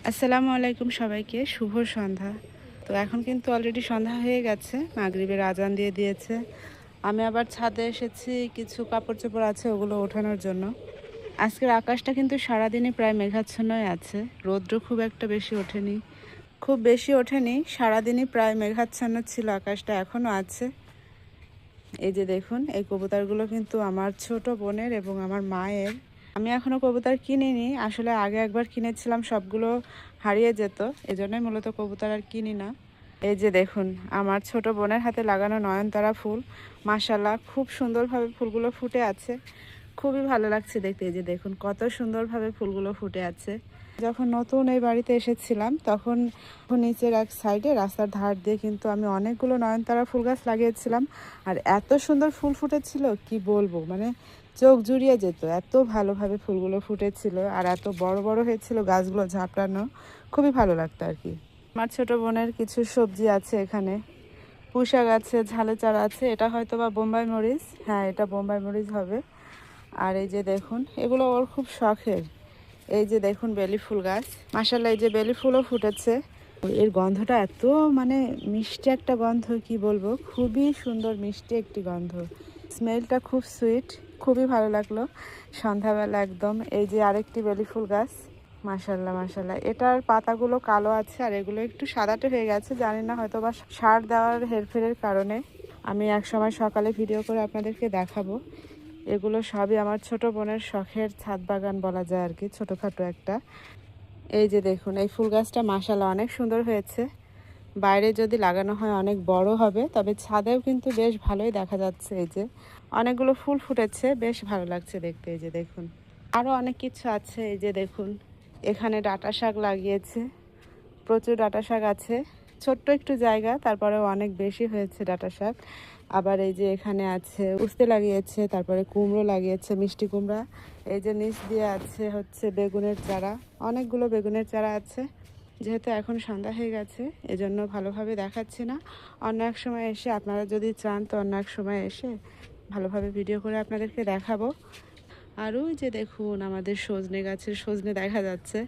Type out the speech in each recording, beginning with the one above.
আসসালামু আলাইকুম সবাইকে, শুভ সন্ধ্যা। তো এখন কিন্তু অলরেডি সন্ধ্যা হয়ে গেছে, মাগরিবের আজান দিয়ে দিয়েছে। আমি আবার ছাদে এসেছি, কিছু কাপড় চোপড় আছে ওগুলো ওঠানোর জন্য। আজকের আকাশটা কিন্তু সারাদিনই প্রায় মেঘাচ্ছন্নই আছে, রৌদ্র খুব একটা বেশি ওঠেনি। সারাদিনই প্রায় মেঘাচ্ছন্ন ছিল আকাশটা, এখনও আছে। এই যে দেখুন, এই কবুতরগুলো কিন্তু আমার ছোট বোনের এবং আমার মায়ের। আমি এখনও কবুতর কিনিনি, আসলে আগে একবার কিনেছিলাম, সবগুলো হারিয়ে যেত, এজন্যই মূলত কবুতর আর কিনি না। এই যে দেখুন, আমার ছোট বোনের হাতে লাগানো নয়নতারা ফুল, মাশাআল্লাহ খুব সুন্দরভাবে ফুলগুলো ফুটে আছে, খুবই ভালো লাগছে দেখতে। এই যে দেখুন কত সুন্দরভাবে ফুলগুলো ফুটে আছে। যখন নতুন এই বাড়িতে এসেছিলাম তখন নিচের এক সাইডে রাস্তার ধার দিয়ে কিন্তু আমি অনেকগুলো নয়নতারা ফুল গাছ লাগিয়েছিলাম, আর এত সুন্দর ফুল ফুটেছিল কি বলবো, মানে চোখ জুড়িয়ে যেত, এত ভালোভাবে ফুলগুলো ফুটেছিল আর এত বড় বড় হয়েছিল গাছগুলো ঝাপটানো, খুবই ভালো লাগতো আর কি। আমার ছোট বোনের কিছু সবজি আছে এখানে, পুঁইশাক আছে, ঝালে চারা আছে, এটা হয়তো বা বোম্বাই মরিচ, হ্যাঁ এটা বোম্বাই মরিচ হবে। আর এই যে দেখুন, এগুলো ওর খুব শখের। এই যে দেখুন বেলি ফুল গাছ, মাশাআল্লাহ এই যে বেলি ফুলও ফুটেছে। এর গন্ধটা এত মানে মিষ্টি একটা গন্ধ, কি বলবো, খুবই সুন্দর মিষ্টি একটি গন্ধ, স্মেলটা খুব সুইট, খুবই ভালো লাগলো সন্ধ্যাবেলা একদম। এই যে আরেকটি বেলি ফুল গাছ, মাশাআল্লাহ মাশাআল্লাহ, এটার পাতাগুলো কালো আছে আর এগুলো একটু সাদাটে হয়ে গেছে, জানি না হয়তো বা সার দেওয়ার হেরফেরের কারণে। আমি এক সময় সকালে ভিডিও করে আপনাদেরকে দেখাবো। এগুলো সবই আমার ছোট বোনের শখের ছাদ বাগান বলা যায় আর কি, ছোটোখাটো একটা। এই যে দেখুন, এই ফুল গাছটা মাশাআল্লাহ অনেক সুন্দর হয়েছে, বাইরে যদি লাগানো হয় অনেক বড় হবে, তবে ছাদেও কিন্তু বেশ ভালোই দেখা যাচ্ছে। এই যে অনেকগুলো ফুল ফুটেছে, বেশ ভালো লাগছে দেখতে। এই যে দেখুন আরও অনেক কিছু আছে। এই যে দেখুন, এখানে ডাঁটা শাক লাগিয়েছে, প্রচুর ডাঁটা শাক আছে, ছোট্ট একটু জায়গা তারপরেও অনেক বেশি হয়েছে ডাঁটা শাক। আবার এই যে এখানে আছে উস্তে লাগিয়েছে, তারপরে কুমড়ো লাগিয়েছে, মিষ্টি কুমড়া। এই যে নিচ দিয়ে আছে হচ্ছে বেগুনের চারা, অনেকগুলো বেগুনের চারা আছে। যেহেতু এখন সন্ধ্যা হয়ে গেছে এজন্য ভালোভাবে দেখাচ্ছি না, অন্য এক সময় এসে আপনারা যদি চান তো অন্য এক সময় এসে ভালোভাবে ভিডিও করে আপনাদেরকে দেখাবো। আর ওই যে দেখুন আমাদের সজনে গাছের সজনে দেখা যাচ্ছে,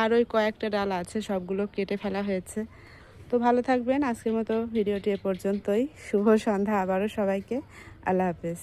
আর ওই কয়েকটা ডাল আছে, সবগুলো কেটে ফেলা হয়েছে। তো ভালো থাকবেন, আজকের মতো ভিডিওটি এ পর্যন্তই। শুভ সন্ধ্যা আবারও সবাইকে, আল্লাহ হাফেজ।